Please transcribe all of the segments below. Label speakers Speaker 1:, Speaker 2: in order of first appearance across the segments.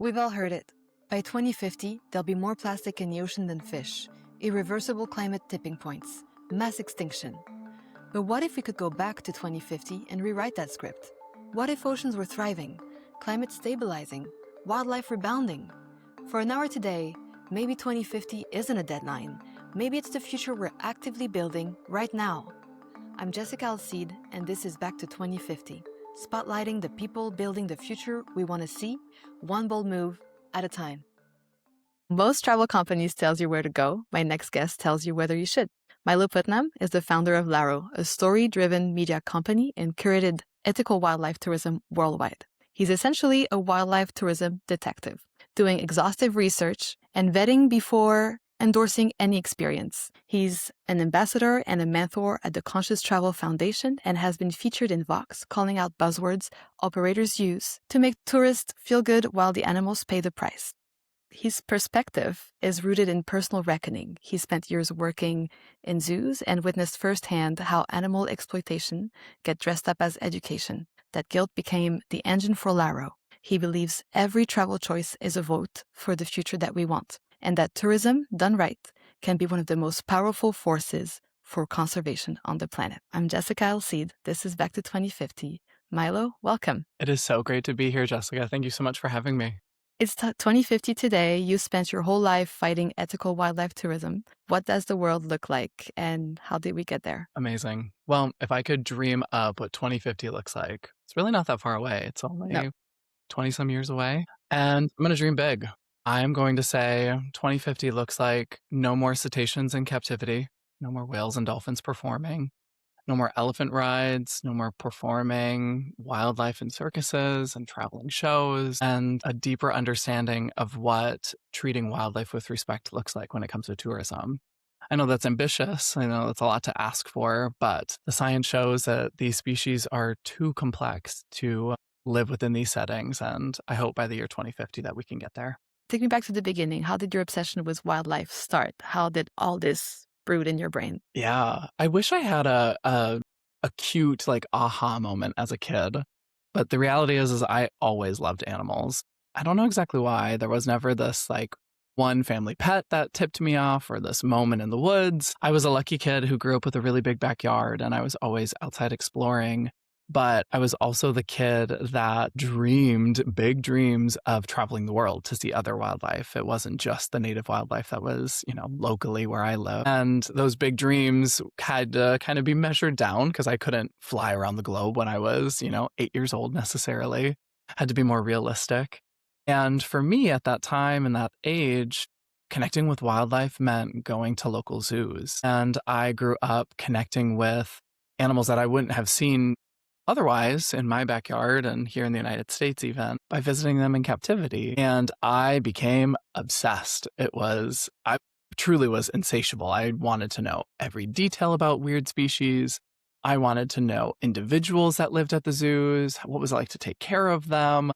Speaker 1: We've all heard it. By 2050, there'll be more plastic in the ocean than fish, irreversible climate tipping points, mass extinction. But what if we could go back to 2050 and rewrite that script? What if oceans were thriving, climate stabilizing, wildlife rebounding? For an hour today, maybe 2050 isn't a deadline. Maybe it's the future we're actively building right now. I'm Jessica Alcide, and this is Back to 2050, spotlighting the people building the future we want to see, one bold move at a time. Most travel companies tells you where to go. My next guest tells you whether you should. Milo Putnam is the founder of Laro, a story-driven media company and curated ethical wildlife tourism worldwide. He's essentially a wildlife tourism detective, doing exhaustive research and vetting before endorsing any experience. He's an ambassador and a mentor at the Conscious Travel Foundation and has been featured in Vox, calling out buzzwords operators use to make tourists feel good while the animals pay the price. His perspective is rooted in personal reckoning. He spent years working in zoos and witnessed firsthand how animal exploitation get dressed up as education. That guilt became the engine for Laro. He believes every travel choice is a vote for the future that we want, and that tourism, done right, can be one of the most powerful forces for conservation on the planet. I'm Jessica Alcide. This is Back to 2050. Milo, welcome.
Speaker 2: It is so great to be here, Jessica. Thank you so much for having me.
Speaker 1: It's 2050 today. You spent your whole life fighting ethical wildlife tourism. What does the world look like, and how did we get there?
Speaker 2: Amazing. Well, if I could dream up what 2050 looks like, it's really not that far away. It's only 20 some years away. And I'm going to dream big. I'm going to say 2050 looks like no more cetaceans in captivity, no more whales and dolphins performing, no more elephant rides, no more performing wildlife in circuses and traveling shows, and a deeper understanding of what treating wildlife with respect looks like when it comes to tourism. I know that's ambitious. I know that's a lot to ask for, but the science shows that these species are too complex to live within these settings. And I hope by the year 2050 that we can get there.
Speaker 1: Take me back to the beginning. How did your obsession with wildlife start? How did all this brewed in your brain?
Speaker 2: Yeah, I wish I had a cute like aha moment as a kid, but the reality is I always loved animals. I don't know exactly why. There was never this like one family pet that tipped me off or this moment in the woods. I was a lucky kid who grew up with a really big backyard and I was always outside exploring. But I was also the kid that dreamed big dreams of traveling the world to see other wildlife. It wasn't just the native wildlife that was, locally where I live. And those big dreams had to kind of be measured down because I couldn't fly around the globe when I was, 8 years old necessarily. Had to be more realistic. And for me at that time and that age, connecting with wildlife meant going to local zoos. And I grew up connecting with animals that I wouldn't have seen otherwise in my backyard and here in the United States even by visiting them in captivity. And I became obsessed. I truly was insatiable. I wanted to know every detail about weird species. I wanted to know individuals that lived at the zoos. What was it like to take care of them?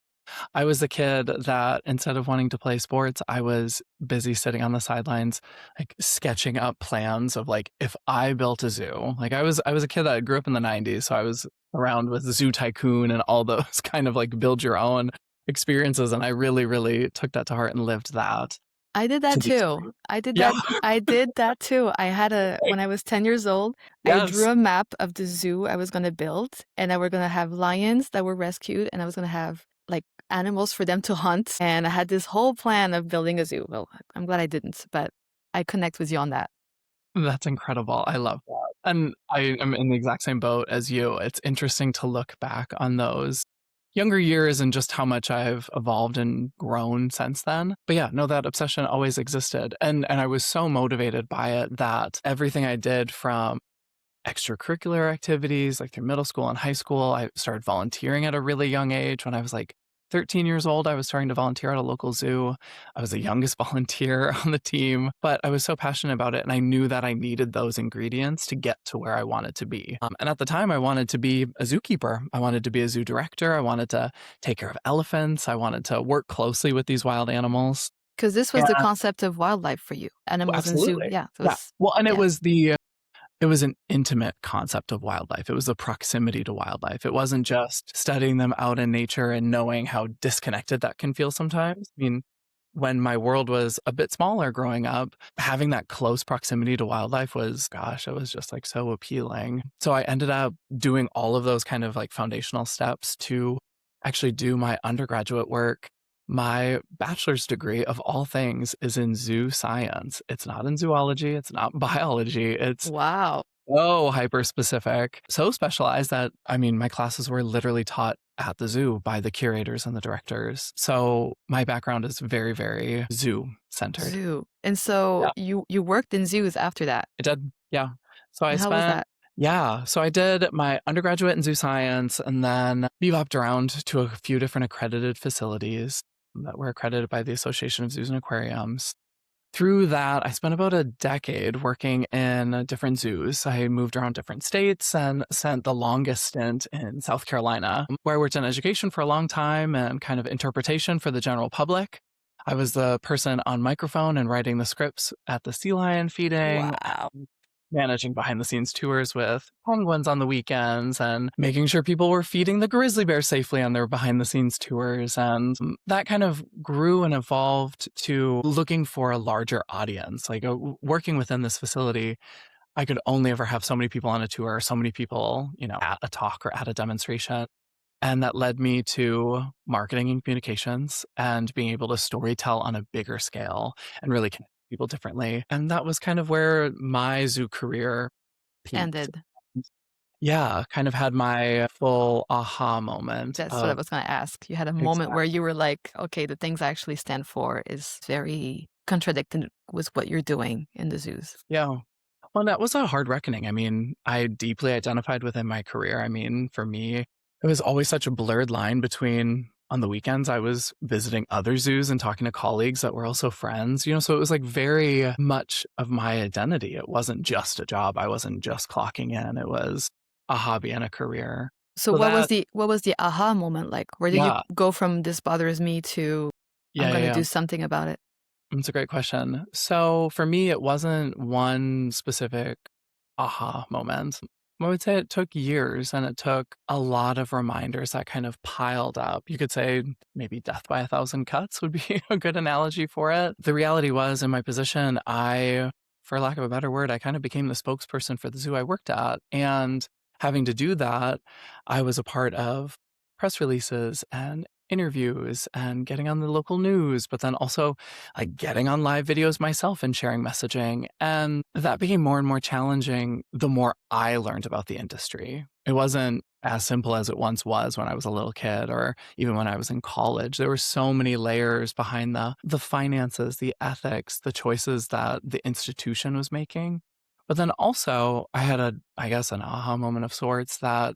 Speaker 2: I was a kid that instead of wanting to play sports, I was busy sitting on the sidelines, like sketching up plans of like, if I built a zoo, like I was a kid that grew up in the 90s. So I was around with Zoo Tycoon and all those kind of like build your own experiences. And I really, really took that to heart and lived that.
Speaker 1: I did that too. I did that too. When I was 10 years old, I drew a map of the zoo I was going to build, and I were going to have lions that were rescued, and I was going to have like animals for them to hunt. And I had this whole plan of building a zoo. Well, I'm glad I didn't, but I connect with you on that.
Speaker 2: That's incredible. I love that. And I am in the exact same boat as you. It's interesting to look back on those younger years and just how much I've evolved and grown since then. But yeah, no, that obsession always existed. And I was so motivated by it that everything I did from extracurricular activities, like through middle school and high school, I started volunteering at a really young age. When I was like 13 years old, I was starting to volunteer at a local zoo. I was the youngest volunteer on the team, but I was so passionate about it. And I knew that I needed those ingredients to get to where I wanted to be. And at the time, I wanted to be a zookeeper. I wanted to be a zoo director. I wanted to take care of elephants. I wanted to work closely with these wild animals.
Speaker 1: Because this was the concept of wildlife for you. Animals in zoo. Yeah.
Speaker 2: Well, and it was the it was an intimate concept of wildlife. It was the proximity to wildlife. It wasn't just studying them out in nature and knowing how disconnected that can feel sometimes. I mean, when my world was a bit smaller growing up, having that close proximity to wildlife was, gosh, it was just like so appealing. So I ended up doing all of those kind of like foundational steps to actually do my undergraduate work. My bachelor's degree, of all things, is in zoo science. It's not in zoology, it's not biology, it's
Speaker 1: Wow.
Speaker 2: so hyper specific, so specialized that, I mean, my classes were literally taught at the zoo by the curators and the directors. So my background is very, very zoo centered.
Speaker 1: Zoo. And so
Speaker 2: Yeah,
Speaker 1: you worked in zoos after that.
Speaker 2: I did. Yeah. So I
Speaker 1: And how was
Speaker 2: spent,
Speaker 1: that?
Speaker 2: yeah. So I did my undergraduate in zoo science and then bebopped around to a few different accredited facilities that were accredited by the Association of Zoos and Aquariums. Through that, I spent about a decade working in different zoos. I moved around different states and spent the longest stint in South Carolina, where I worked in education for a long time and kind of interpretation for the general public. I was the person on microphone and writing the scripts at the sea lion feeding,
Speaker 1: Wow.
Speaker 2: managing behind the scenes tours with penguins on the weekends and making sure people were feeding the grizzly bear safely on their behind the scenes tours. And that kind of grew and evolved to looking for a larger audience. Like working within this facility, I could only ever have so many people on a tour, so many people, at a talk or at a demonstration. And that led me to marketing and communications and being able to storytell on a bigger scale and really connect people differently. And that was kind of where my zoo career peaked.
Speaker 1: Ended.
Speaker 2: Yeah, kind of had my full aha moment
Speaker 1: That's what I
Speaker 2: of
Speaker 1: was gonna ask. You had a moment
Speaker 2: exact.
Speaker 1: where you were like, okay, the things I actually stand for is very contradicting with what you're doing in the zoos.
Speaker 2: Yeah. Well, that was a hard reckoning. I mean, I deeply identified within my career. I mean, for me, it was always such a blurred line between on the weekends, I was visiting other zoos and talking to colleagues that were also friends, so it was like very much of my identity. It wasn't just a job. I wasn't just clocking in. It was a hobby and a career.
Speaker 1: So
Speaker 2: So that,
Speaker 1: what was the aha moment like? Where did you
Speaker 2: yeah,
Speaker 1: go from this bothers me to I'm
Speaker 2: yeah, yeah,
Speaker 1: gonna
Speaker 2: yeah.
Speaker 1: do something about it?
Speaker 2: It's a great question. So for me, it wasn't one specific aha moment. I would say it took years and it took a lot of reminders that kind of piled up. You could say maybe death by a thousand cuts would be a good analogy for it. The reality was in my position, for lack of a better word, I kind of became the spokesperson for the zoo I worked at. And having to do that, I was a part of press releases and interviews and getting on the local news, but then also like getting on live videos myself and sharing messaging. And that became more and more challenging the more I learned about the industry. It wasn't as simple as it once was when I was a little kid or even when I was in college. There were so many layers behind the finances, the ethics, the choices that the institution was making. But then also I had I guess an aha moment of sorts that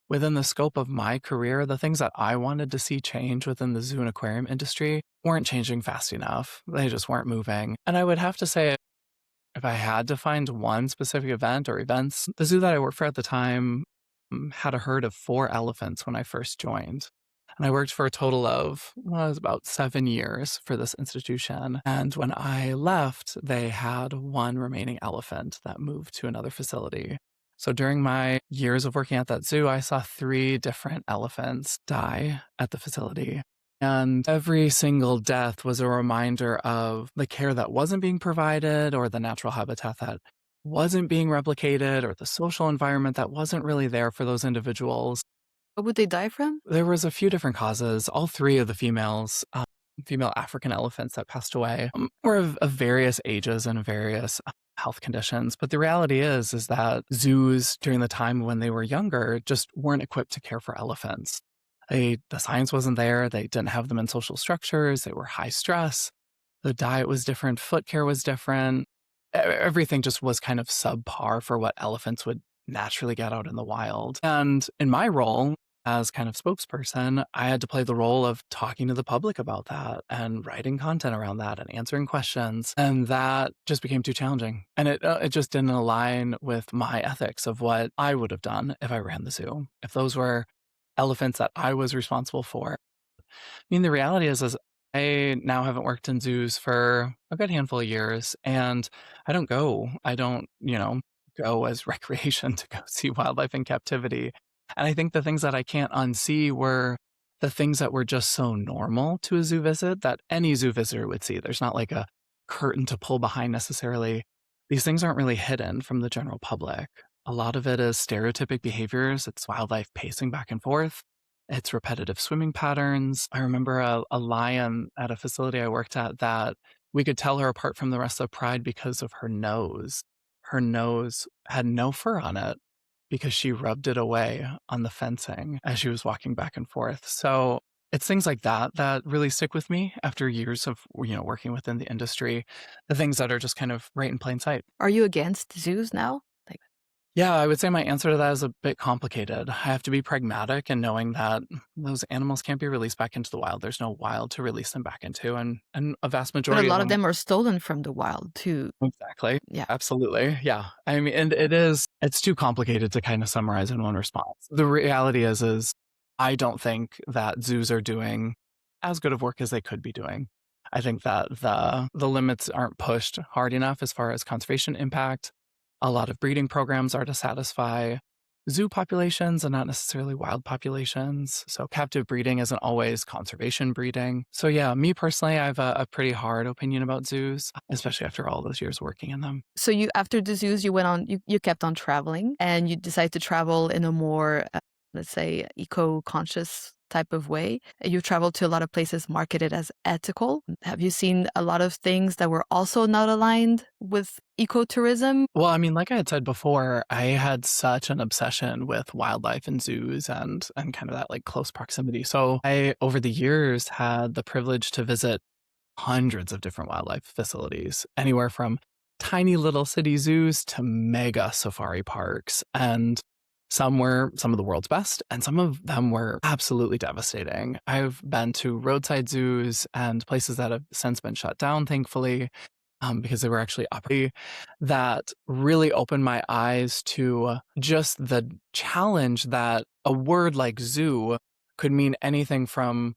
Speaker 2: within the scope of my career, the things that I wanted to see change within the zoo and aquarium industry weren't changing fast enough. They just weren't moving. And I would have to say, if I had to find one specific event or events, the zoo that I worked for at the time had a herd of 4 elephants when I first joined. And I worked for a total of, well, it was about 7 years for this institution. And when I left, they had one remaining elephant that moved to another facility. So during my years of working at that zoo, I saw 3 different elephants die at the facility. And every single death was a reminder of the care that wasn't being provided or the natural habitat that wasn't being replicated or the social environment that wasn't really there for those individuals.
Speaker 1: What would they die from?
Speaker 2: There was a few different causes. All 3 of the females, female African elephants that passed away, were of various ages and various health conditions. But the reality is that zoos during the time when they were younger just weren't equipped to care for elephants. The science wasn't there. They didn't have them in social structures. They were high stress. The diet was different. Foot care was different. Everything just was kind of subpar for what elephants would naturally get out in the wild. And in my role as kind of spokesperson, I had to play the role of talking to the public about that and writing content around that and answering questions. And that just became too challenging. And it just didn't align with my ethics of what I would have done if I ran the zoo. If those were elephants that I was responsible for. I mean, the reality is I now haven't worked in zoos for a good handful of years and I don't go. I don't, go as recreation to go see wildlife in captivity. And I think the things that I can't unsee were the things that were just so normal to a zoo visit that any zoo visitor would see. There's not like a curtain to pull behind necessarily. These things aren't really hidden from the general public. A lot of it is stereotypic behaviors. It's wildlife pacing back and forth. It's repetitive swimming patterns. I remember a lion at a facility I worked at that we could tell her apart from the rest of the pride because of her nose. Her nose had no fur on it because she rubbed it away on the fencing as she was walking back and forth. So it's things like that that really stick with me after years of working within the industry. The things that are just kind of right in plain sight.
Speaker 1: Are you against zoos now? Like,
Speaker 2: Yeah, I would say my answer to that is a bit complicated. I have to be pragmatic and knowing that those animals can't be released back into the wild. There's no wild to release them back into, and a vast
Speaker 1: but a
Speaker 2: majority of
Speaker 1: lot of
Speaker 2: them.
Speaker 1: them are stolen from the wild too.
Speaker 2: Exactly.
Speaker 1: Yeah.
Speaker 2: Absolutely. Yeah. I mean, and it's too complicated to kind of summarize in one response. The reality is I don't think that zoos are doing as good of work as they could be doing. I think that the limits aren't pushed hard enough as far as conservation impact. A lot of breeding programs are to satisfy zoo populations and not necessarily wild populations. So captive breeding isn't always conservation breeding. So yeah, me personally, I have a pretty hard opinion about zoos, especially after all those years working in them.
Speaker 1: So you, after the zoos, you went on, you kept on traveling and you decided to travel in a more, let's say, eco-conscious type of way. You traveled to a lot of places marketed as ethical. Have you seen a lot of things that were also not aligned with ecotourism?
Speaker 2: Well, I mean, like I had said before, I had such an obsession with wildlife and zoos and kind of that like close proximity. So I, over the years, had the privilege to visit hundreds of different wildlife facilities, anywhere from tiny little city zoos to mega safari parks. And some were some of the world's best, and some of them were absolutely devastating. I've been to roadside zoos and places that have since been shut down, thankfully, because they were actually operating, that really opened my eyes to just the challenge that a word like zoo could mean anything from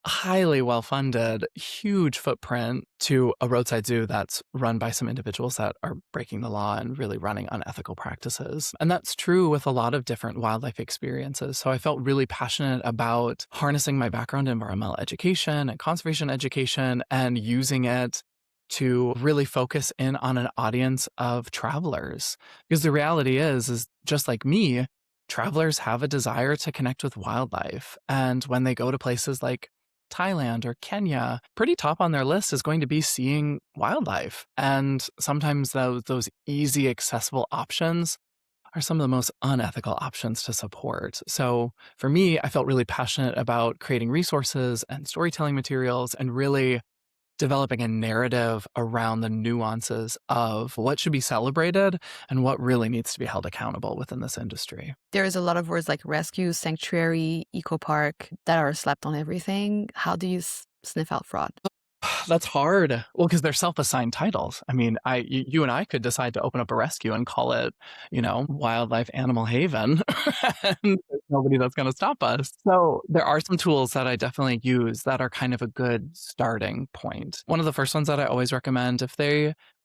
Speaker 2: highly well-funded, huge footprint to a roadside zoo that's run by some individuals that are breaking the law and really running unethical practices. And that's true with a lot of different wildlife experiences. So I felt really passionate about harnessing my background in environmental education and conservation education and using it to really focus in on an audience of travelers. Because the reality is just like me, travelers have a desire to connect with wildlife. And when they go to places like Thailand or Kenya, pretty top on their list is going to be seeing wildlife. And sometimes those easy, accessible options are some of the most unethical options to support. So for me, I felt really passionate about creating resources and storytelling materials and really developing a narrative around the nuances of what should be celebrated and what really needs to be held accountable within this industry.
Speaker 1: There's a lot of words like rescue, sanctuary, eco park that are slapped on everything. How do you sniff out fraud?
Speaker 2: That's hard. Well, because they're self-assigned titles. I mean, you and I could decide to open up a rescue and call it, Wildlife Animal Haven, and there's nobody that's going to stop us. So there are some tools that I definitely use that are kind of a good starting point. One of the first ones that I always recommend, if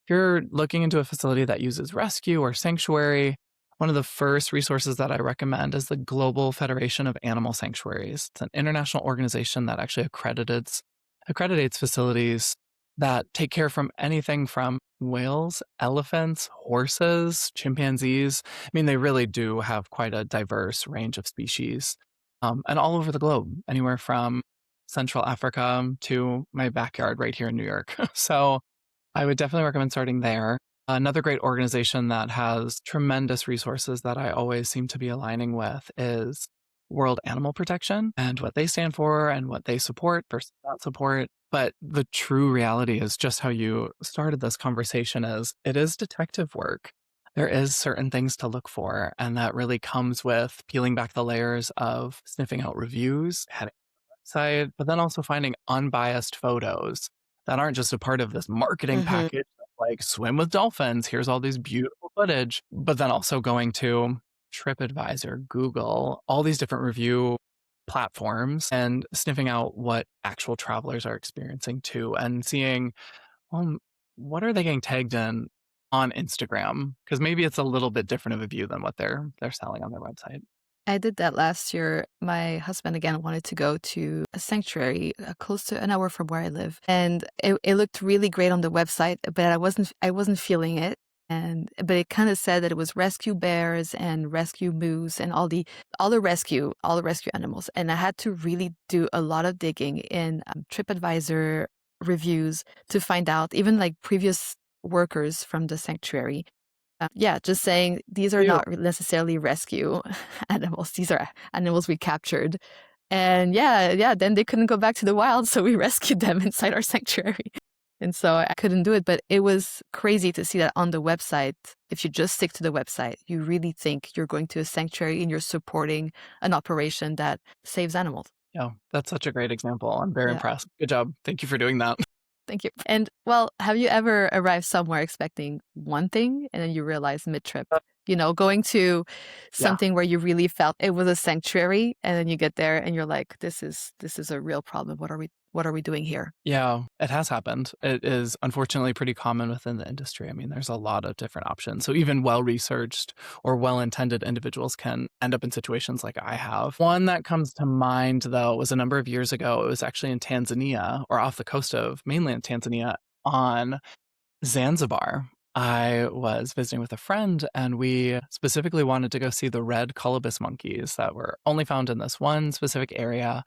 Speaker 2: you're looking into a facility that uses rescue or sanctuary, one of the first resources that I recommend is the Global Federation of Animal Sanctuaries. It's an international organization that actually accreditates facilities that take care from anything from whales, elephants, horses, chimpanzees. I mean, they really do have quite a diverse range of species, and all over the globe, anywhere from Central Africa to my backyard right here in New York. So I would definitely recommend starting there. Another great organization that has tremendous resources that I always seem to be aligning with is World Animal Protection and what they stand for and what they support versus not support. But the true reality is just how you started this conversation is it is detective work. There is certain things to look for, and that really comes with peeling back the layers of sniffing out reviews, heading to the website, but then also finding unbiased photos that aren't just a part of this marketing
Speaker 1: Hmm.
Speaker 2: package, like swim with dolphins, here's all these beautiful footage, but then also going to TripAdvisor, Google, all these different review platforms and sniffing out what actual travelers are experiencing too and seeing, um, what are they getting tagged in on Instagram? Because maybe it's a little bit different of a view than what they're selling on their website.
Speaker 1: I did that last year. My husband again wanted to go to a sanctuary close to an hour from where I live, and it looked really great on the website, but I wasn't feeling it. But it kind of said that it was rescue bears and rescue moose and all the rescue animals, and I had to really do a lot of digging in TripAdvisor reviews to find out, even like previous workers from the sanctuary. Yeah, just saying these are
Speaker 2: Ew.
Speaker 1: not necessarily rescue animals. These are animals we captured. And yeah, then they couldn't go back to the wild, so we rescued them inside our sanctuary. And so I couldn't do it, but it was crazy to see that on the website. If you just stick to the website, you really think you're going to a sanctuary and you're supporting an operation that saves animals.
Speaker 2: Yeah, that's such a great example. I'm very
Speaker 1: Yeah.
Speaker 2: impressed. Good job. Thank you for doing that.
Speaker 1: Thank you. And well, have you ever arrived somewhere expecting one thing and then you realize mid-trip, going to
Speaker 2: Yeah.
Speaker 1: something where you really felt it was a sanctuary, and then you get there and you're like, this is a real problem. What are we doing here?
Speaker 2: Yeah, it has happened. It is unfortunately pretty common within the industry. I mean, there's a lot of different options. So even well-researched or well-intended individuals can end up in situations like I have. One that comes to mind, though, was a number of years ago. It was actually in Tanzania, or off the coast of mainland Tanzania, on Zanzibar. I was visiting with a friend, and we specifically wanted to go see the red colobus monkeys that were only found in this one specific area,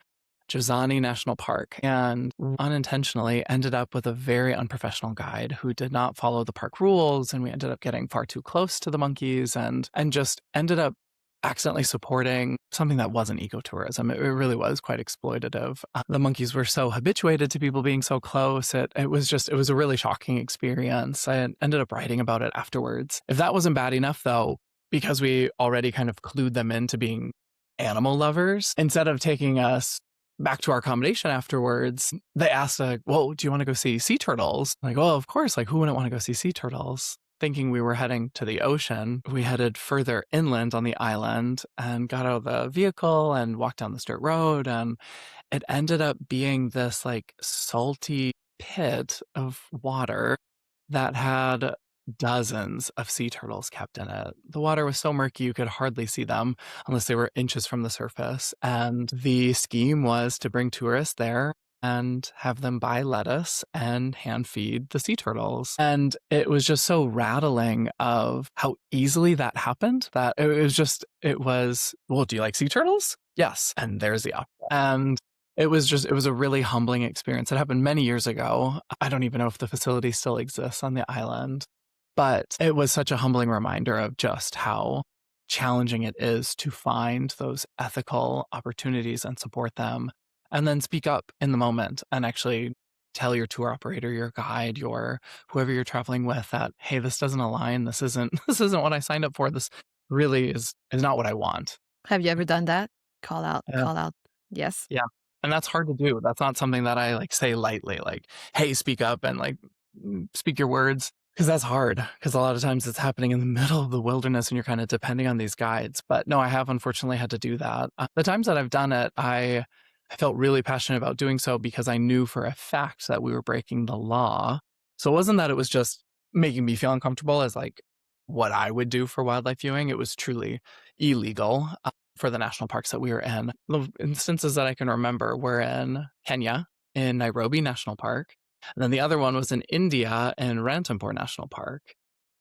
Speaker 2: Jozani National Park, and unintentionally ended up with a very unprofessional guide who did not follow the park rules, and we ended up getting far too close to the monkeys and just ended up accidentally supporting something that wasn't ecotourism. It really was quite exploitative. The monkeys were so habituated to people being so close. It was a really shocking experience. I ended up writing about it afterwards. If that wasn't bad enough, though, because we already kind of clued them into being animal lovers, instead of taking us back to our accommodation afterwards, they asked, well, do you want to go see sea turtles? Like, well, of course, like, who wouldn't want to go see sea turtles? Thinking we were heading to the ocean, we headed further inland on the island and got out of the vehicle and walked down this dirt road. And it ended up being this like salty pit of water that had dozens of sea turtles kept in it. The water was so murky you could hardly see them unless they were inches from the surface. And the scheme was to bring tourists there and have them buy lettuce and hand feed the sea turtles. And it was just so rattling of how easily that happened that it was, well, do you like sea turtles? Yes. And there's the opera. And it was a really humbling experience. It happened many years ago. I don't even know if the facility still exists on the island, but it was such a humbling reminder of just how challenging it is to find those ethical opportunities and support them, and then speak up in the moment and actually tell your tour operator, your guide, your whoever you're traveling with that, hey, this doesn't align. This isn't what I signed up for. This really is not what I want.
Speaker 1: Have you ever done that? Call out. Yes.
Speaker 2: Yeah. And that's hard to do. That's not something that I like say lightly, like, hey, speak up and like speak your words. Because that's hard, because a lot of times it's happening in the middle of the wilderness and you're kind of depending on these guides. But no, I have unfortunately had to do that. The times that I've done it, I felt really passionate about doing so because I knew for a fact that we were breaking the law. So it wasn't that it was just making me feel uncomfortable as like what I would do for wildlife viewing. It was truly illegal for the national parks that we were in. The instances that I can remember were in Kenya, in Nairobi National Park. And then the other one was in India in Ranthambore National Park.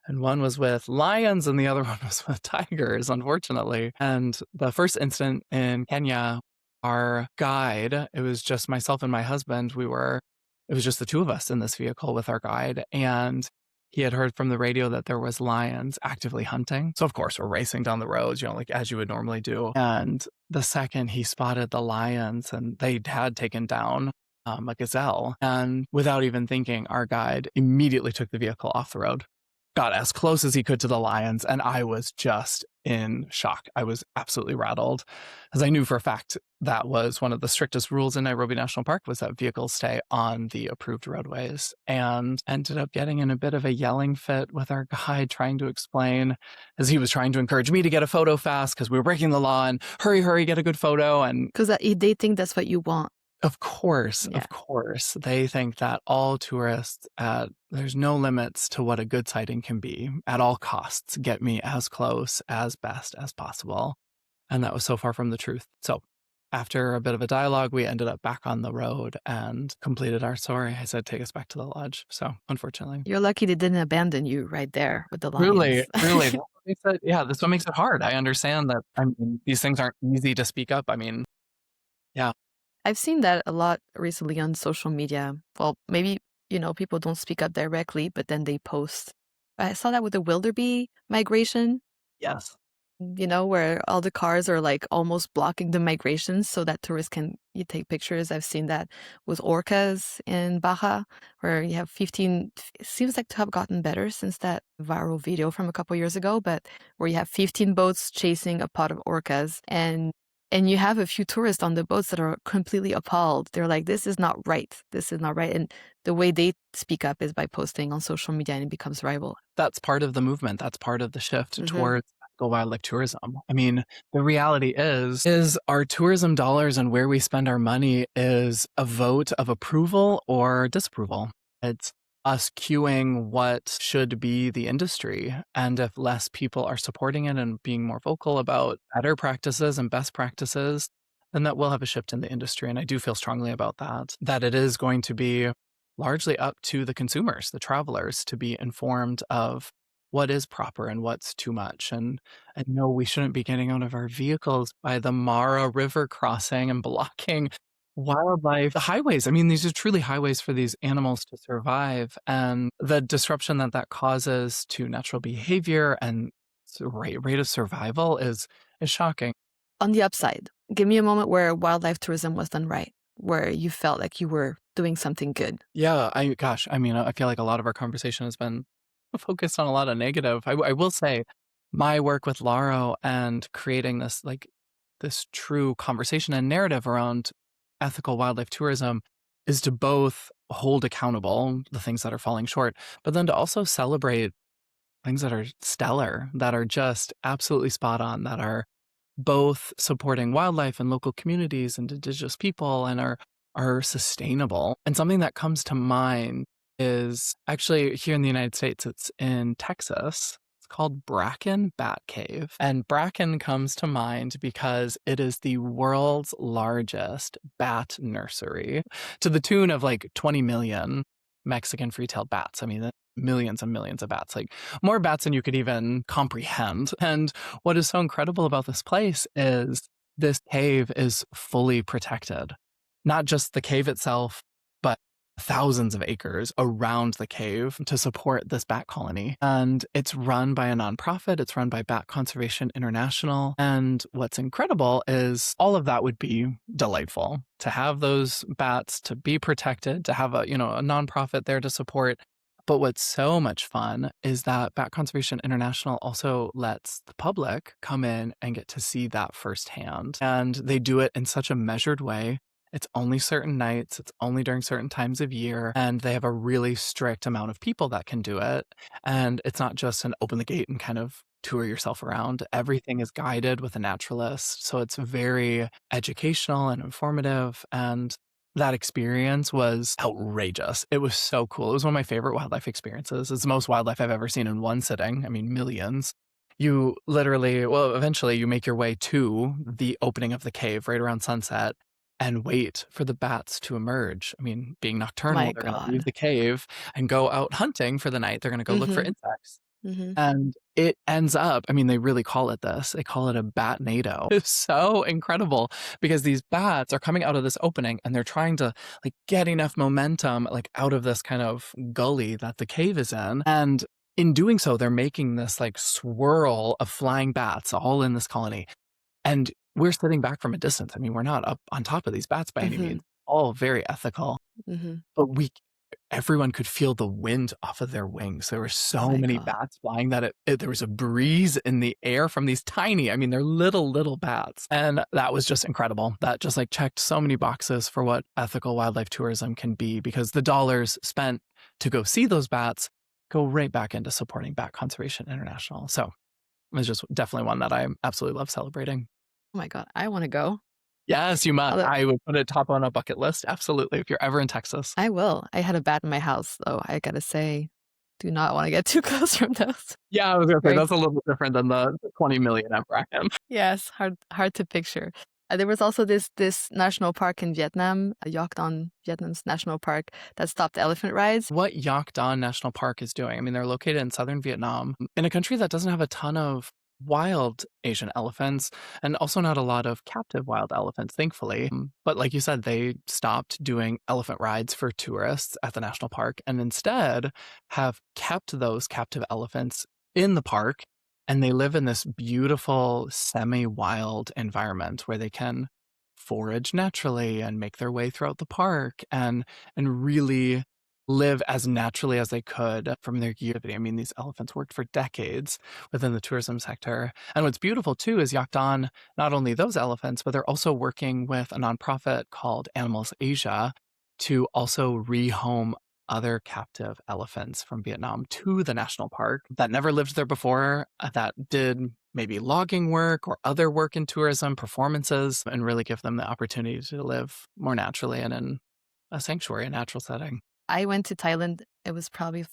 Speaker 2: And one was with lions and the other one was with tigers, unfortunately. And the first incident in Kenya, our guide, it was just myself and my husband. It was just the two of us in this vehicle with our guide. And he had heard from the radio that there was lions actively hunting. So of course we're racing down the roads, like as you would normally do. And the second he spotted the lions, and they had taken down a gazelle, and without even thinking, our guide immediately took the vehicle off the road, got as close as he could to the lions, and I was just in shock. I was absolutely rattled, as I knew for a fact that was one of the strictest rules in Nairobi National Park, was that vehicles stay on the approved roadways, and ended up getting in a bit of a yelling fit with our guide, trying to explain, as he was trying to encourage me to get a photo fast because we were breaking the law and hurry, get a good photo. And
Speaker 1: because they think that's what you want. Yeah.
Speaker 2: Of course, they think that all tourists there's no limits to what a good sighting can be. At all costs, get me as close, as best as possible. And that was so far from the truth. So after a bit of a dialogue, we ended up back on the road and completed our story. I said, take us back to the lodge. So unfortunately,
Speaker 1: You're lucky they didn't abandon you right there with the
Speaker 2: truly,
Speaker 1: lions.
Speaker 2: truly, that's what they said, yeah, this what makes it hard. I understand that. I mean, these things aren't easy to speak up. I mean, yeah.
Speaker 1: I've seen that a lot recently on social media. Well, maybe, people don't speak up directly, but then they post. I saw that with the wildebeest migration,
Speaker 2: Yes.
Speaker 1: where all the cars are like almost blocking the migration so that tourists can you take pictures. I've seen that with orcas in Baja, where you have 15, it seems like to have gotten better since that viral video from a couple years ago, but where you have 15 boats chasing a pod of orcas and you have a few tourists on the boats that are completely appalled. They're like, this is not right. This is not right. And the way they speak up is by posting on social media and it becomes rival.
Speaker 2: That's part of the movement. That's part of the shift
Speaker 1: Hmm.
Speaker 2: towards ethical wildlife tourism. I mean, the reality is our tourism dollars and where we spend our money is a vote of approval or disapproval. It's us cueing what should be the industry. And if less people are supporting it and being more vocal about better practices and best practices, then that will have a shift in the industry. And I do feel strongly about that, that it is going to be largely up to the consumers, the travelers, to be informed of what is proper and what's too much. And no, we shouldn't be getting out of our vehicles by the Mara River crossing and blocking wildlife highways. I mean, these are truly highways for these animals to survive, and the disruption that that causes to natural behavior and rate of survival is shocking.
Speaker 1: On the upside, give me a moment where wildlife tourism was done right, where you felt like you were doing something good.
Speaker 2: Yeah, I mean, I feel like a lot of our conversation has been focused on a lot of negative. I will say my work with Laro and creating this this true conversation and narrative around ethical wildlife tourism is to both hold accountable the things that are falling short, but then to also celebrate things that are stellar, that are just absolutely spot on, that are both supporting wildlife and local communities and indigenous people and are sustainable. And something that comes to mind is actually here in the United States, it's in Texas. It's called Bracken Bat Cave. And Bracken comes to mind because it is the world's largest bat nursery to the tune of like 20 million Mexican free-tailed bats. I mean, millions and millions of bats, like more bats than you could even comprehend. And what is so incredible about this place is this cave is fully protected. Not just the cave itself, but thousands of acres around the cave to support this bat colony. And it's run by a nonprofit. It's run by Bat Conservation International. And what's incredible is all of that would be delightful to have those bats to be protected, to have a nonprofit there to support. But what's so much fun is that Bat Conservation International also lets the public come in and get to see that firsthand. And they do it in such a measured way. It's only certain nights, it's only during certain times of year, and they have a really strict amount of people that can do it. And it's not just an open the gate and kind of tour yourself around. Everything is guided with a naturalist. So it's very educational and informative. And that experience was outrageous. It was so cool. It was one of my favorite wildlife experiences. It's the most wildlife I've ever seen in one sitting. I mean, millions. You literally, well, eventually you make your way to the opening of the cave right around sunset and wait for the bats to emerge. I mean, being nocturnal,
Speaker 1: My
Speaker 2: they're going to leave
Speaker 1: God.
Speaker 2: the cave and go out hunting for the night. They're going to go look for
Speaker 1: Hmm.
Speaker 2: insects.
Speaker 1: Hmm.
Speaker 2: And it ends up, I mean, they really call it this. They call it a bat NATO. It's so incredible because these bats are coming out of this opening and they're trying to like get enough momentum like out of this kind of gully that the cave is in. And in doing so, they're making this like swirl of flying bats all in this colony. And we're sitting back from a distance. I mean, we're not up on top of these bats by any
Speaker 1: Hmm.
Speaker 2: means, all very ethical,
Speaker 1: Hmm.
Speaker 2: but everyone could feel the wind off of their wings. There were so
Speaker 1: My
Speaker 2: many
Speaker 1: God.
Speaker 2: bats flying that there was a breeze in the air from these tiny, I mean, they're little bats. And that was just incredible. That just like checked so many boxes for what ethical wildlife tourism can be, because the dollars spent to go see those bats go right back into supporting Bat Conservation International. So it was just definitely one that I absolutely love celebrating.
Speaker 1: Oh my God. I want to go.
Speaker 2: Yes, you must.
Speaker 1: Although
Speaker 2: I would put it top on a bucket list. Absolutely. If you're ever in Texas.
Speaker 1: I will. I had a bat in my house, though. I gotta say, do not want to get too close from those.
Speaker 2: Yeah, I was going to say
Speaker 1: Very
Speaker 2: that's a little different than the 20 million at bracket.
Speaker 1: yes, hard to picture. There was also this national park in Vietnam, Yac Don, Vietnam's national park, that stopped elephant rides.
Speaker 2: What Yac Don National Park is doing, I mean, they're located in southern Vietnam, in a country that doesn't have a ton of wild Asian elephants and also not a lot of captive wild elephants, thankfully. But like you said, they stopped doing elephant rides for tourists at the national park and instead have kept those captive elephants in the park. And they live in this beautiful semi-wild environment where they can forage naturally and make their way throughout the park and really live as naturally as they could from their year. I mean, these elephants worked for decades within the tourism sector. And what's beautiful too is Yac Don, not only those elephants, but they're also working with a nonprofit called Animals Asia to also rehome other captive elephants from Vietnam to the national park that never lived there before, that did maybe logging work or other work in tourism, performances, and really give them the opportunity to live more naturally and in a sanctuary, a natural setting.
Speaker 1: I went to Thailand, it was probably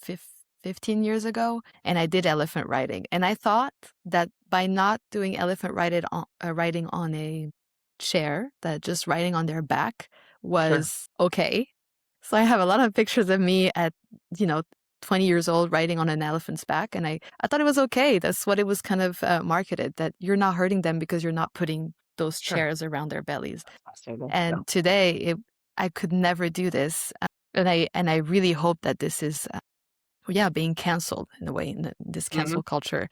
Speaker 1: 15 years ago, and I did elephant riding. And I thought that by not doing elephant riding on a chair, that just riding on their back was okay. So I have a lot of pictures of me at, 20 years old riding on an elephant's back. And I thought it was okay. That's what it was kind of marketed, that you're not hurting them because you're not putting those chairs around their bellies. And today, I could never do this. And I really hope that this is, being canceled in a way, in this cancel culture.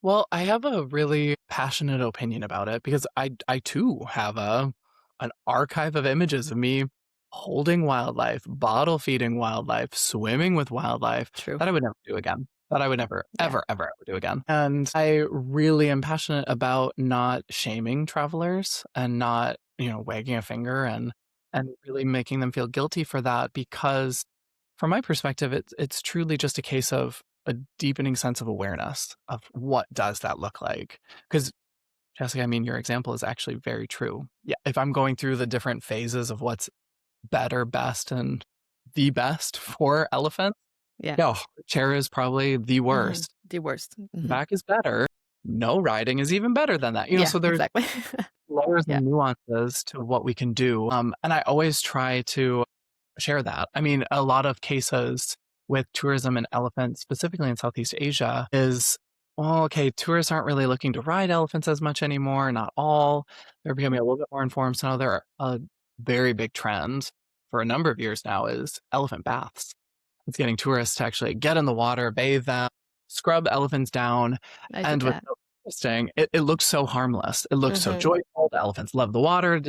Speaker 2: Well, I have a really passionate opinion about it because I too have an archive of images of me holding wildlife, bottle feeding wildlife, swimming with wildlife
Speaker 1: True.
Speaker 2: that I would never do again. That I would never, ever, ever do again. And I really am passionate about not shaming travelers and not, wagging a finger and really making them feel guilty for that, because from my perspective, it's truly just a case of a deepening sense of awareness of what does that look like. Because Jessica, I mean, your example is actually very true. Yeah, if I'm going through the different phases of what's better, best, and the best for elephants, chair is probably the worst.
Speaker 1: The worst.
Speaker 2: Back is better. No riding is even better than that. So there's
Speaker 1: exactly.
Speaker 2: layers and nuances to what we can do. And I always try to share that. I mean, a lot of cases with tourism and elephants, specifically in Southeast Asia, is, well, okay, tourists aren't really looking to ride elephants as much anymore. Not all. They're becoming a little bit more informed. So now there are a very big trend for a number of years now is elephant baths. It's getting tourists to actually get in the water, bathe them, scrub elephants down. And what's so interesting, it looks so harmless. It looks so joyful. The elephants love the water,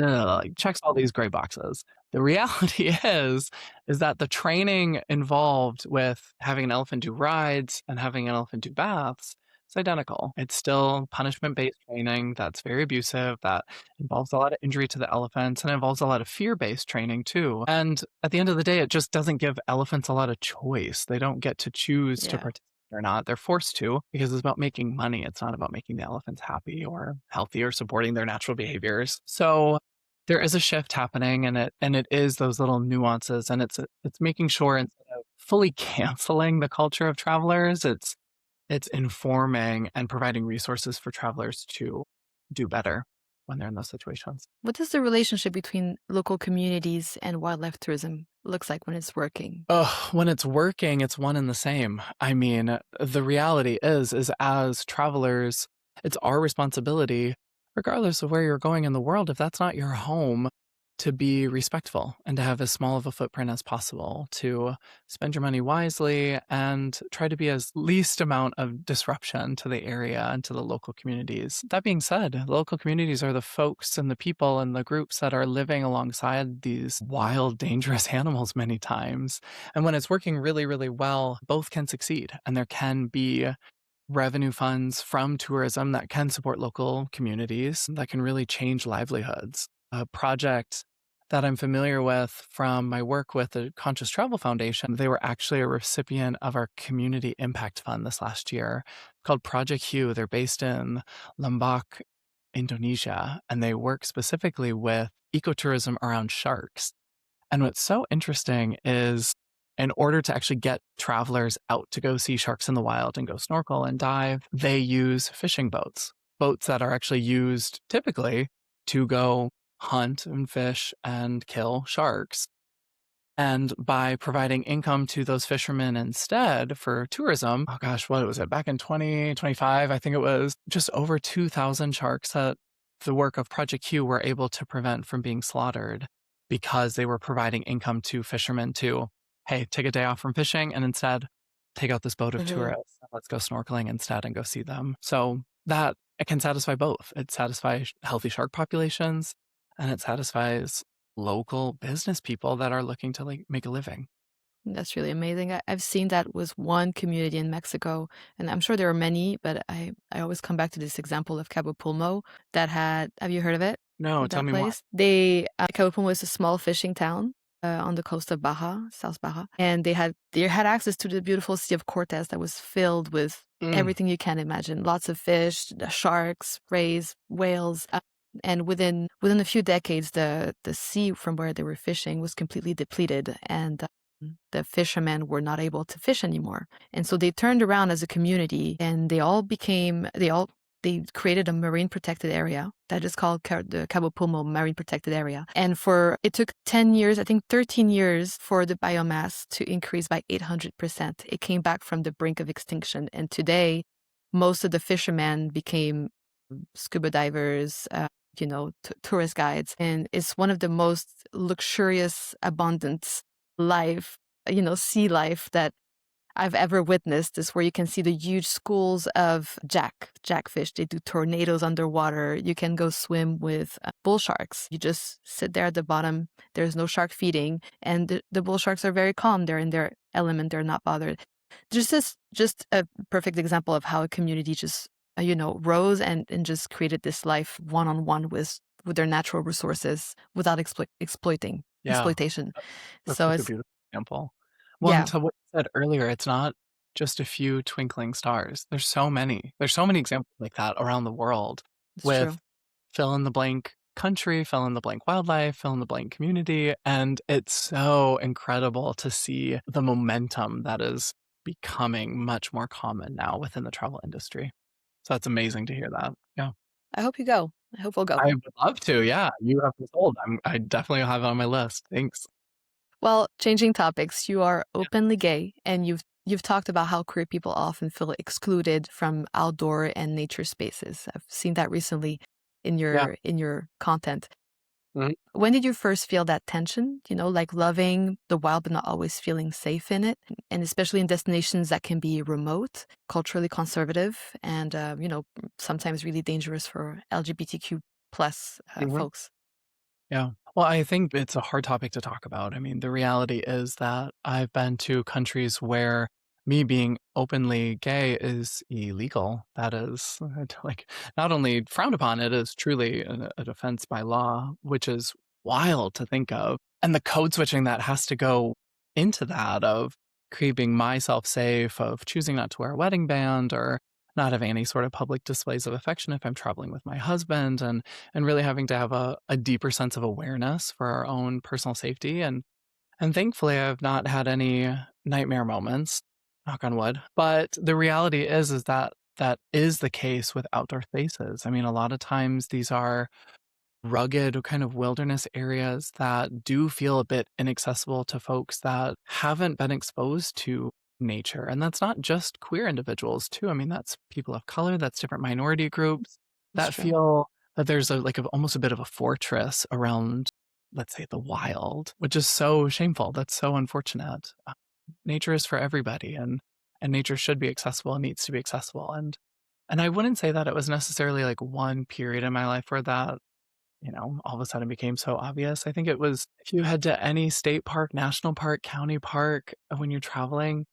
Speaker 2: checks all these great boxes. The reality is that the training involved with having an elephant do rides and having an elephant do baths, it's identical. It's still punishment-based training that's very abusive, that involves a lot of injury to the elephants, and involves a lot of fear-based training too. And at the end of the day, it just doesn't give elephants a lot of choice. They don't get to choose to participate or not. They're forced to, because it's about making money. It's not about making the elephants happy or healthy or supporting their natural behaviors. So there is a shift happening, and it is those little nuances, and it's making sure, instead of fully canceling the culture of travelers, it's informing and providing resources for travelers to do better when they're in those situations.
Speaker 1: What does the relationship between local communities and wildlife tourism looks like when it's working?
Speaker 2: When it's working, it's one and the same. I mean, the reality is as travelers, it's our responsibility, regardless of where you're going in the world, if that's not your home, to be respectful and to have as small of a footprint as possible, to spend your money wisely and try to be as least amount of disruption to the area and to the local communities. That being said, local communities are the folks and the people and the groups that are living alongside these wild, dangerous animals many times. And when it's working really, really well, both can succeed, and there can be revenue funds from tourism that can support local communities that can really change livelihoods. A project that I'm familiar with from my work with the Conscious Travel Foundation, they were actually a recipient of our Community Impact Fund this last year, called Project Hue. They're based in Lombok, Indonesia, and they work specifically with ecotourism around sharks. And what's so interesting is in order to actually get travelers out to go see sharks in the wild and go snorkel and dive, they use fishing boats, boats that are actually used typically to go hunt and fish and kill sharks. And by providing income to those fishermen instead for tourism, oh gosh, what was it? Back in 2025, I think it was just over 2,000 sharks that the work of Project Q were able to prevent from being slaughtered because they were providing income to fishermen to, hey, take a day off from fishing and instead take out this boat of
Speaker 1: Hmm.
Speaker 2: tourists. Let's go snorkeling instead and go see them. So that it can satisfy both. It satisfies healthy shark populations and it satisfies local business people that are looking to like make a living.
Speaker 1: That's really amazing. I've seen that with one community in Mexico, and I'm sure there are many, but I always come back to this example of Cabo Pulmo that had, have you heard of it?
Speaker 2: No,
Speaker 1: Of
Speaker 2: tell
Speaker 1: that
Speaker 2: me more.
Speaker 1: place? Cabo Pulmo is a small fishing town on the coast of Baja, South Baja, and they had access to the beautiful Sea of Cortez that was filled with
Speaker 2: Mm,
Speaker 1: everything you can imagine. Lots of fish, the sharks, rays, whales. And within a few decades, the sea from where they were fishing was completely depleted, and the fishermen were not able to fish anymore. And so they turned around as a community and they created a marine protected area that is called the Cabo Pulmo Marine Protected Area. And it took 10 years, I think 13 years for the biomass to increase by 800%. It came back from the brink of extinction. And today, most of the fishermen became scuba divers, tourist guides. And it's one of the most luxurious, abundant life, sea life that I've ever witnessed, is where you can see the huge schools of jackfish. They do tornadoes underwater. You can go swim with bull sharks. You just sit there at the bottom. There's no shark feeding, and the bull sharks are very calm. They're in their element. They're not bothered. Just a perfect example of how a community just rose and just created this life one on one with their natural resources without
Speaker 2: yeah,
Speaker 1: exploitation.
Speaker 2: that's
Speaker 1: So
Speaker 2: such a
Speaker 1: it's
Speaker 2: beautiful example. Well, and
Speaker 1: yeah,
Speaker 2: to what you said earlier, it's not just a few twinkling stars. There's so many. There's so many examples like that around the world
Speaker 1: it's
Speaker 2: with
Speaker 1: true.
Speaker 2: fill in the blank country, fill in the blank wildlife, fill in the blank community. And it's so incredible to see the momentum that is becoming much more common now within the travel industry. So that's amazing to hear that. Yeah.
Speaker 1: I hope you go. I hope we'll go.
Speaker 2: I would love to. Yeah. You have me sold. I definitely have it on my list. Thanks.
Speaker 1: Well, changing topics, you are openly gay, and you've talked about how queer people often feel excluded from outdoor and nature spaces. I've seen that recently in
Speaker 2: Yeah.
Speaker 1: your content.
Speaker 2: Mhm.
Speaker 1: When did you first feel that tension? Like loving the wild but not always feeling safe in it, and especially in destinations that can be remote, culturally conservative, and sometimes really dangerous for LGBTQ plus
Speaker 2: Mhm.
Speaker 1: folks.
Speaker 2: Yeah. Well, I think it's a hard topic to talk about. I mean, the reality is that I've been to countries where me being openly gay is illegal. That is like not only frowned upon, it is truly a offense by law, which is wild to think of. And the code switching that has to go into that of keeping myself safe, of choosing not to wear a wedding band or not having any sort of public displays of affection if I'm traveling with my husband and really having to have a deeper sense of awareness for our own personal safety. And thankfully, I've not had any nightmare moments, knock on wood. But the reality is that that is the case with outdoor spaces. I mean, a lot of times these are rugged kind of wilderness areas that do feel a bit inaccessible to folks that haven't been exposed to nature. And that's not just queer individuals too. I mean, that's people of color, that's different minority groups
Speaker 1: It's
Speaker 2: that
Speaker 1: true.
Speaker 2: feel that there's almost a bit of a fortress around, let's say, the wild, which is so shameful. That's so unfortunate. Nature is for everybody and nature should be accessible and needs to be accessible. And I wouldn't say that it was necessarily like one period in my life where that all of a sudden became so obvious. I think it was if you head to any state park, national park, county park when you're traveling,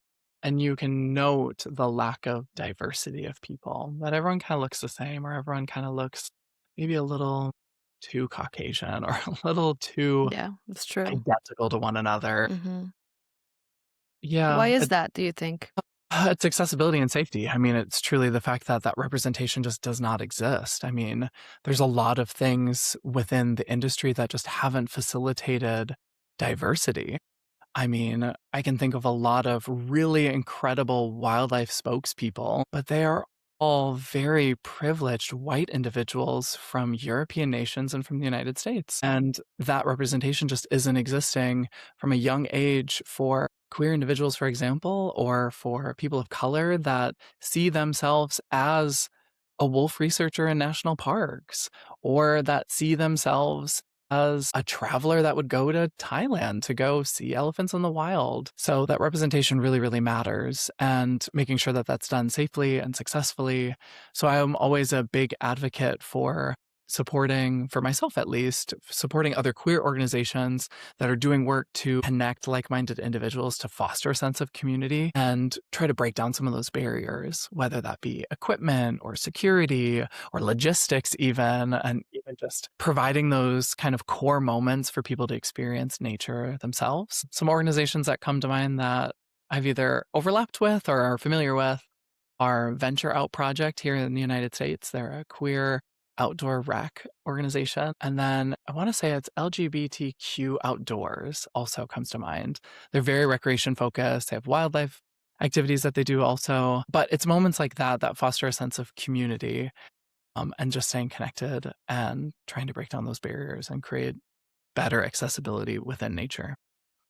Speaker 2: and you can note the lack of diversity of people, that everyone kind of looks the same, or everyone kind of looks maybe a little too Caucasian or a little too
Speaker 1: Yeah, it's true.
Speaker 2: identical to one another.
Speaker 1: Hmm. Why
Speaker 2: Yeah,
Speaker 1: is that, do you think?
Speaker 2: It's accessibility and safety. I mean, it's truly the fact that that representation just does not exist. I mean, there's a lot of things within the industry that just haven't facilitated diversity. I mean, I can think of a lot of really incredible wildlife spokespeople, but they are all very privileged white individuals from European nations and from the United States. And that representation just isn't existing from a young age for queer individuals, for example, or for people of color that see themselves as a wolf researcher in national parks, or that see themselves as a traveler that would go to Thailand to go see elephants in the wild. So that representation really, really matters, and making sure that that's done safely and successfully. So I'm always a big advocate for supporting, for myself at least, supporting other queer organizations that are doing work to connect like-minded individuals to foster a sense of community and try to break down some of those barriers, whether that be equipment or security or logistics even, and even just providing those kind of core moments for people to experience nature themselves. Some organizations that come to mind that I've either overlapped with or are familiar with are Venture Out Project here in the United States. They're a queer outdoor rec organization. And then I want to say it's LGBTQ Outdoors also comes to mind. They're very recreation focused. They have wildlife activities that they do also. But it's moments like that that foster a sense of community, and just staying connected and trying to break down those barriers and create better accessibility within nature.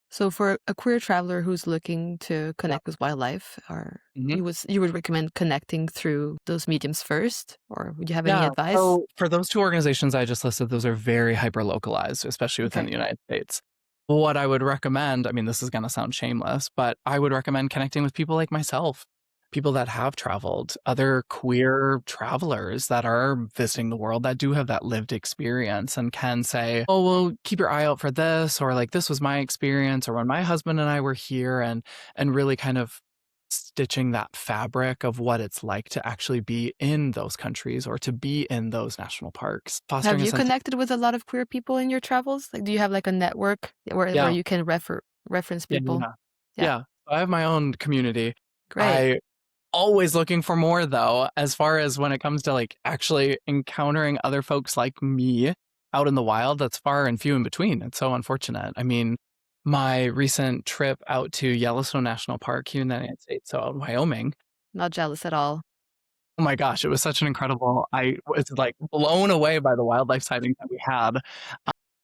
Speaker 1: So for a queer traveler who's looking to
Speaker 2: Yeah.
Speaker 1: connect with wildlife, or
Speaker 2: Mhm.
Speaker 1: you would recommend connecting through those mediums first, or would you have any
Speaker 2: Yeah.
Speaker 1: advice?
Speaker 2: So for those two organizations I just listed, those are very hyper localized, especially within
Speaker 1: Okay.
Speaker 2: the United States. What I would recommend, I mean, this is going to sound shameless, but I would recommend connecting with people like myself, people that have traveled, other queer travelers that are visiting the world that do have that lived experience and can say, oh, well, keep your eye out for this, or like, this was my experience, or when my husband and I were here, and really kind of stitching that fabric of what it's like to actually be in those countries or to be in those national parks,
Speaker 1: Have
Speaker 2: fostering a
Speaker 1: you
Speaker 2: sense of,
Speaker 1: connected with a lot of queer people in your travels? Like, do you have like a network where
Speaker 2: yeah,
Speaker 1: you can reference
Speaker 2: yeah,
Speaker 1: people?
Speaker 2: yeah.
Speaker 1: Yeah,
Speaker 2: Yeah. I have my own community.
Speaker 1: great.
Speaker 2: I always looking for more though, as far as when it comes to like actually encountering other folks like me out in the wild, that's far and few in between. It's so unfortunate. I mean, my recent trip out to Yellowstone National Park here in the United States, so out in Wyoming,
Speaker 1: Not jealous at all.
Speaker 2: oh my gosh, it was such an incredible, I was, like, blown away by the wildlife sightings that we had,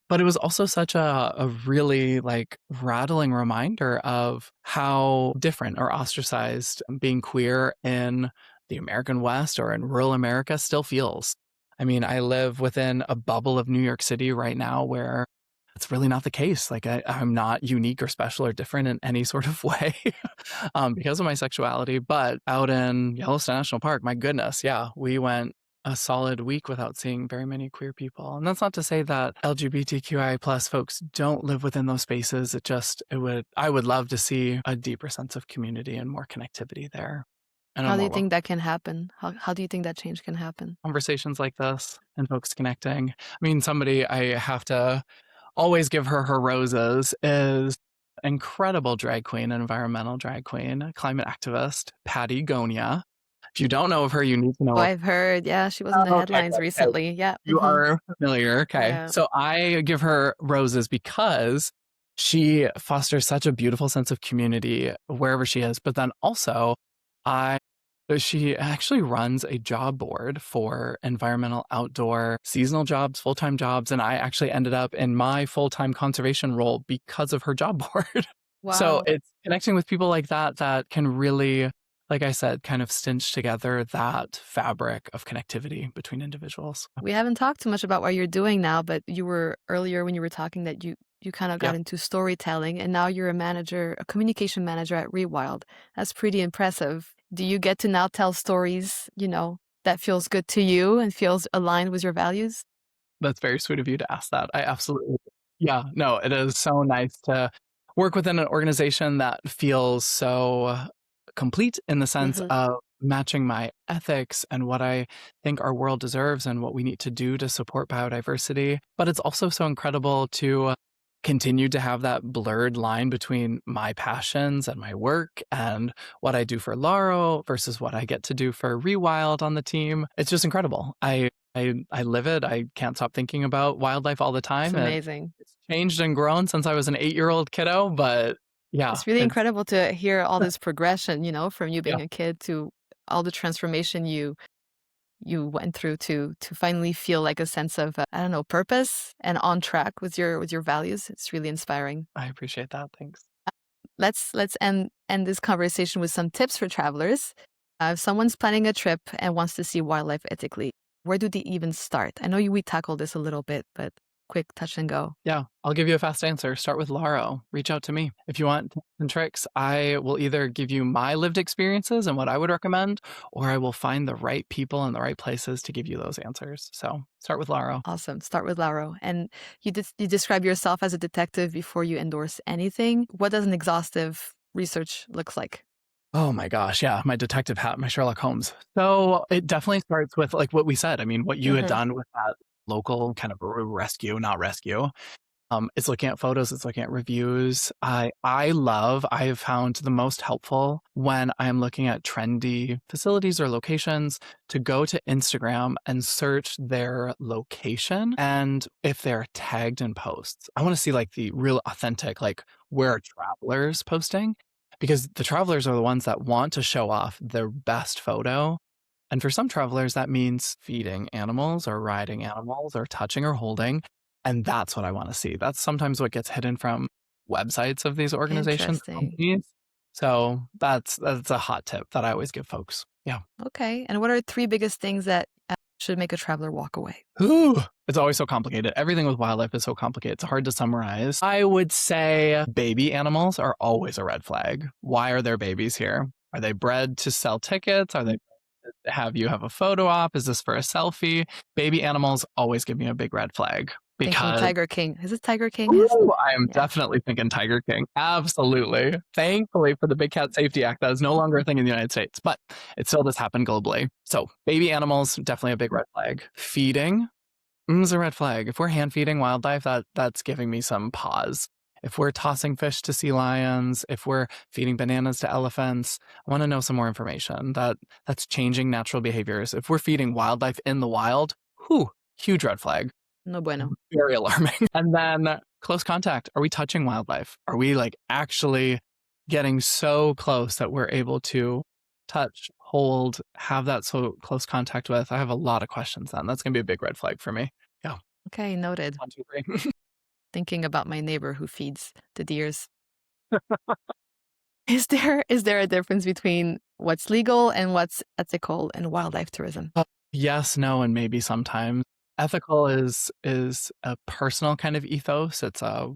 Speaker 2: but it was also such a really, like, rattling reminder of how different or ostracized being queer in the American West or in rural America still feels. I mean, I live within a bubble of New York City right now where it's really not the case. Like, I'm not unique or special or different in any sort of way, because of my sexuality. But out in Yellowstone National Park, my goodness, yeah, we went a solid week without seeing very many queer people. And that's not to say that LGBTQI plus folks don't live within those spaces. I would love to see a deeper sense of community and more connectivity there. And a
Speaker 1: How do you
Speaker 2: more
Speaker 1: think that can happen? How do you think that change can happen?
Speaker 2: conversations like this and folks connecting. I mean, somebody I have to always give her her roses is incredible drag queen, environmental drag queen, climate activist, Patty Gonia. If you don't know of her, you need to
Speaker 1: Oh,
Speaker 2: know of
Speaker 1: I've heard. Yeah, she was in the
Speaker 2: her. Okay,
Speaker 1: headlines
Speaker 2: good. Okay.
Speaker 1: recently. Yeah.
Speaker 2: You are familiar. Okay.
Speaker 1: Yeah.
Speaker 2: So I give her roses because she fosters such a beautiful sense of community wherever she is. But then also, I she actually runs a job board for environmental, outdoor, seasonal jobs, full-time jobs, and I actually ended up in my full-time conservation role because of her job board. So
Speaker 1: Wow.
Speaker 2: it's connecting with people like that that can really, like I said, kind of stitch together that fabric of connectivity between individuals.
Speaker 1: We haven't talked too much about what you're doing now, but you were earlier when you were talking that you kind of
Speaker 2: Yeah,
Speaker 1: got into storytelling, and now you're a manager, a communication manager at Rewild. That's pretty impressive. Do you get to now tell stories, that feels good to you and feels aligned with your values?
Speaker 2: that's very sweet of you to ask that. I absolutely, yeah, no, it is so nice to work within an organization that feels so complete in the sense
Speaker 1: Hmm.
Speaker 2: of matching my ethics and what I think our world deserves and what we need to do to support biodiversity. But it's also so incredible to continued to have that blurred line between my passions and my work and what I do for Laro versus what I get to do for Rewild on the team. It's just incredible. I live it. I can't stop thinking about wildlife all the
Speaker 1: It's
Speaker 2: time.
Speaker 1: amazing.
Speaker 2: It's changed and grown since I was an 8-year-old kiddo, but yeah,
Speaker 1: It's really incredible to hear all this progression, from you
Speaker 2: yeah,
Speaker 1: being a kid to all the transformation you went through to finally feel like a sense of I don't know, purpose and on track with your values. It's really inspiring.
Speaker 2: I appreciate that. Thanks.
Speaker 1: Let's end this conversation with some tips for travelers. If someone's planning a trip and wants to see wildlife ethically, where do they even start? I know we tackled this a little bit, but quick touch and go.
Speaker 2: Yeah, I'll give you a fast answer. Start with Laro. Reach out to me. If you want tips and tricks, I will either give you my lived experiences and what I would recommend, or I will find the right people in the right places to give you those answers. So start with Laro.
Speaker 1: Awesome. Start with Laro. And you describe yourself as a detective before you endorse anything. What does an exhaustive research look like?
Speaker 2: Oh my gosh, yeah, my detective hat, my Sherlock Holmes. So it definitely starts with like what we said. I mean, what you had done with that local kind of rescue, not rescue. It's looking at photos, it's looking at reviews. I've found the most helpful when I'm looking at trendy facilities or locations to go to Instagram and search their location. And if they're tagged in posts, I want to see like the real authentic, like where are travelers posting? Because the travelers are the ones that want to show off their best photo. And for some travelers, that means feeding animals or riding animals or touching or holding. And that's what I want to see. That's sometimes what gets hidden from websites of these organizations,
Speaker 1: Interesting.
Speaker 2: companies. So that's a hot tip that I always give folks. Yeah.
Speaker 1: Okay. And what are 3 biggest things that should make a traveler walk away?
Speaker 2: Ooh, it's always so complicated. Everything with wildlife is so complicated. It's hard to summarize. I would say baby animals are always a red flag. Why are there babies here? Are they bred to sell tickets? Are they have a photo op? Is this for a selfie? Baby animals always give me a big red flag.
Speaker 1: Thinking
Speaker 2: Because
Speaker 1: Tiger King. Is it Tiger King?
Speaker 2: I am definitely thinking Tiger King. Absolutely. Thankfully for the Big Cat Safety Act, that is no longer a thing in the United States, but it still does happen globally. So baby animals, definitely a big red flag. Feeding is a red flag. If we're hand feeding wildlife, that's giving me some pause. If we're tossing fish to sea lions, if we're feeding bananas to elephants, I want to know some more information. That's changing natural behaviors. If we're feeding wildlife in the wild, huge red flag.
Speaker 1: No bueno.
Speaker 2: Very alarming. And then close contact. Are we touching wildlife? Are we like actually getting so close that we're able to touch, hold, have that so close contact with? I have a lot of questions then. That's going to be a big red flag for me. Yeah.
Speaker 1: Okay, noted.
Speaker 2: 1, 2, 3.
Speaker 1: Thinking about my neighbor who feeds the deers. Is there a difference between what's legal and what's ethical in wildlife tourism?
Speaker 2: Yes, no, and maybe sometimes. Ethical is a personal kind of ethos. It's a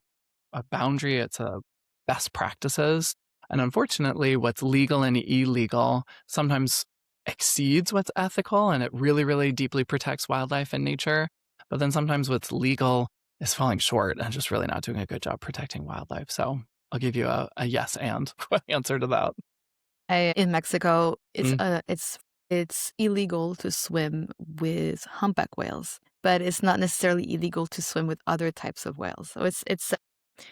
Speaker 2: boundary. It's a best practices. And unfortunately, what's legal and illegal sometimes exceeds what's ethical, and it really, really deeply protects wildlife and nature. But then sometimes what's legal is falling short and just really not doing a good job protecting wildlife. So I'll give you a yes and answer to that.
Speaker 1: In Mexico, it's illegal to swim with humpback whales, but it's not necessarily illegal to swim with other types of whales. So it's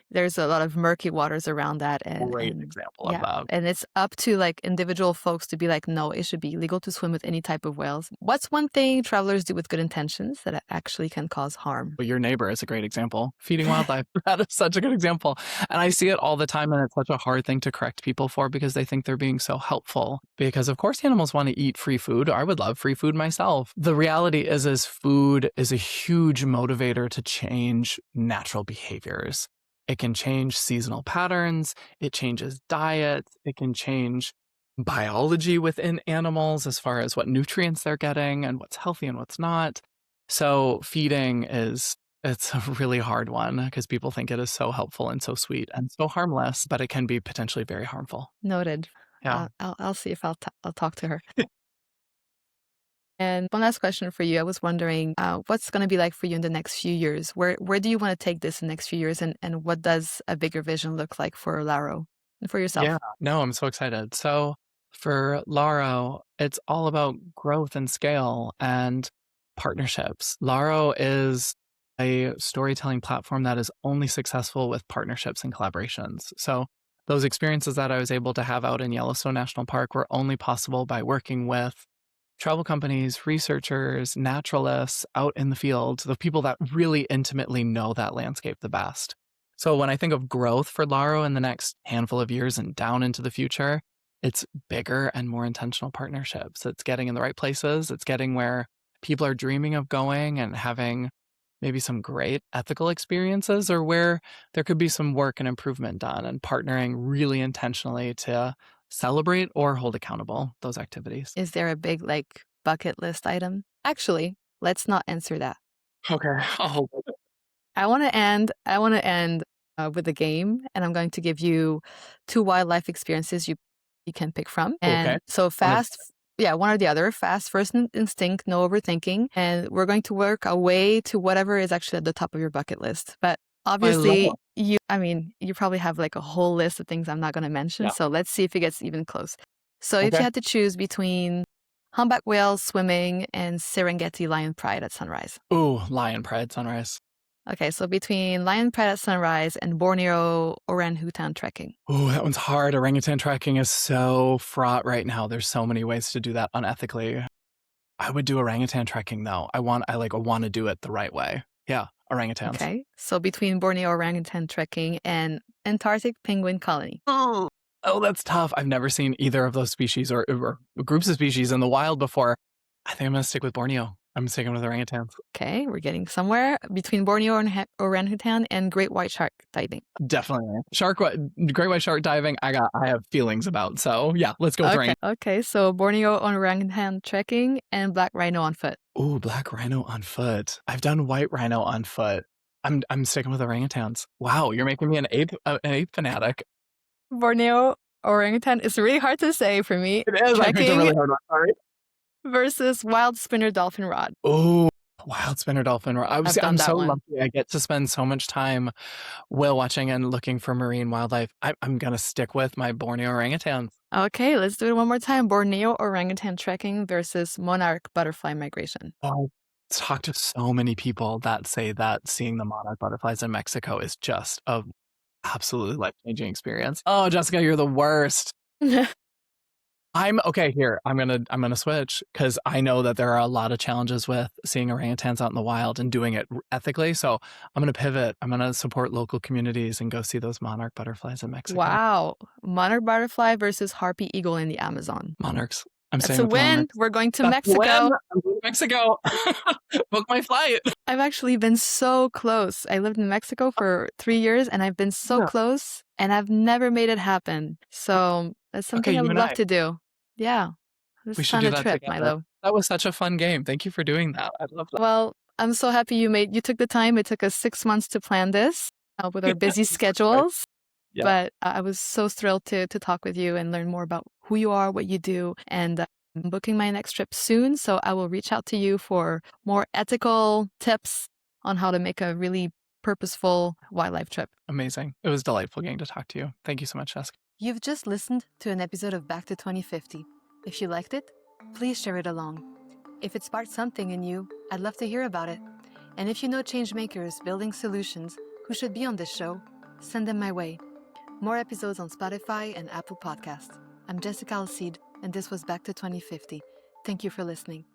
Speaker 1: there's a lot of murky waters around that,
Speaker 2: Great example of that.
Speaker 1: and it's up to like individual folks to be like, no, it should be illegal to swim with any type of whales. What's one thing travelers do with good intentions that actually can cause harm?
Speaker 2: But your neighbor is a great example. Feeding wildlife, that is such a good example. And I see it all the time, and it's such a hard thing to correct people for because they think they're being so helpful. Because of course animals want to eat free food. I would love free food myself. The reality is food is a huge motivator to change natural behaviors. It can change seasonal patterns, it changes diet, it can change biology within animals as far as what nutrients they're getting and what's healthy and what's not. So feeding it's a really hard one because people think it is so helpful and so sweet and so harmless, but it can be potentially very harmful.
Speaker 1: Noted.
Speaker 2: Yeah.
Speaker 1: I'll see if I'll talk to her. And one last question for you. I was wondering, what's going to be like for you in the next few years? Where do you want to take this in the next few years? And what does a bigger vision look like for Laro and for yourself?
Speaker 2: Yeah, no, I'm so excited. So for Laro, it's all about growth and scale and partnerships. Laro is a storytelling platform that is only successful with partnerships and collaborations. So those experiences that I was able to have out in Yellowstone National Park were only possible by working with travel companies, researchers, naturalists out in the field, the people that really intimately know that landscape the best. So when I think of growth for Laro in the next handful of years and down into the future, it's bigger and more intentional partnerships. It's getting in the right places. It's getting where people are dreaming of going and having maybe some great ethical experiences, or where there could be some work and improvement done, and partnering really intentionally to celebrate or hold accountable those activities.
Speaker 1: Is there a big, like, bucket list item? Actually, let's not answer that.
Speaker 2: Okay, I'll hold it.
Speaker 1: I wanna end with a game, and I'm going to give you 2 wildlife experiences you can pick from.
Speaker 2: Okay.
Speaker 1: And so one or the other. Fast, first instinct, no overthinking, and we're going to work our way to whatever is actually at the top of your bucket list. But
Speaker 2: I love
Speaker 1: obviously,
Speaker 2: it.
Speaker 1: you probably have, like, a whole list of things I'm not gonna mention,
Speaker 2: Yeah.
Speaker 1: so let's see if it gets even close. So if
Speaker 2: Okay.
Speaker 1: you had to choose between humpback whales swimming and Serengeti lion pride at sunrise.
Speaker 2: Ooh, lion pride sunrise.
Speaker 1: Okay, so between lion pride at sunrise and Borneo orangutan trekking.
Speaker 2: Ooh, that one's hard. Orangutan tracking is so fraught right now. There's so many ways to do that unethically. I would do orangutan trekking though. I want to do it the right way. Yeah, orangutans.
Speaker 1: Okay, so between Borneo orangutan trekking and Antarctic penguin colony.
Speaker 2: Oh, that's tough. I've never seen either of those species or groups of species in the wild before. I think I'm gonna stick with Borneo. I'm sticking with orangutans.
Speaker 1: Okay, we're getting somewhere between Borneo orangutan and great white shark diving.
Speaker 2: Definitely. Great white shark diving, I have feelings about. So yeah, let's go with orangutan.
Speaker 1: Okay, so Borneo orangutan trekking and black rhino on foot.
Speaker 2: Ooh, black rhino on foot. I've done white rhino on foot. I'm sticking with orangutans. Wow, you're making me an ape fanatic.
Speaker 1: Borneo orangutan is really hard to say for me.
Speaker 2: It is. I picked a really hard one. Sorry.
Speaker 1: Versus wild spinner dolphin rod.
Speaker 2: Oh, wild spinner dolphin rod. I'm so
Speaker 1: one.
Speaker 2: lucky. I get to spend so much time whale watching and looking for marine wildlife. I'm gonna stick with my Borneo orangutans.
Speaker 1: Okay, let's do it one more time. Borneo orangutan trekking versus monarch butterfly migration.
Speaker 2: Oh, I've talked to so many people that say that seeing the monarch butterflies in Mexico is just a absolutely life-changing experience. Oh, Jessica, you're the worst. I'm okay here. I'm gonna switch because I know that there are a lot of challenges with seeing orangutans out in the wild and doing it ethically. So I'm gonna pivot. I'm gonna support local communities and go see those monarch butterflies in Mexico.
Speaker 1: Wow, monarch butterfly versus harpy eagle in the Amazon.
Speaker 2: Monarchs. I'm
Speaker 1: That's
Speaker 2: staying
Speaker 1: a
Speaker 2: with
Speaker 1: win.
Speaker 2: monarchs.
Speaker 1: We're going to
Speaker 2: That's a win.
Speaker 1: Mexico.
Speaker 2: I'm going to Mexico. Book my flight.
Speaker 1: I've actually been so close. I lived in Mexico for 3 years, and I've been so
Speaker 2: Yeah.
Speaker 1: close, and I've never made it happen. So that's something I would love to do. Yeah. Let's
Speaker 2: We should
Speaker 1: plan
Speaker 2: do
Speaker 1: a
Speaker 2: that
Speaker 1: trip,
Speaker 2: together.
Speaker 1: Milo.
Speaker 2: That was such a fun game. Thank you for doing that. I love that.
Speaker 1: Well, I'm so happy you took the time. It took us 6 months to plan this with our busy schedules.
Speaker 2: Yeah.
Speaker 1: But I was so thrilled to talk with you and learn more about who you are, what you do, and I'm booking my next trip soon. So I will reach out to you for more ethical tips on how to make a really purposeful wildlife trip.
Speaker 2: Amazing. It was delightful getting to talk to you. Thank you so much, Jessica.
Speaker 1: You've just listened to an episode of Back to 2050. If you liked it, please share it along. If it sparked something in you, I'd love to hear about it. And if you know change makers building solutions who should be on this show, send them my way. More episodes on Spotify and Apple Podcasts. I'm Jessica Alcide, and this was Back to 2050. Thank you for listening.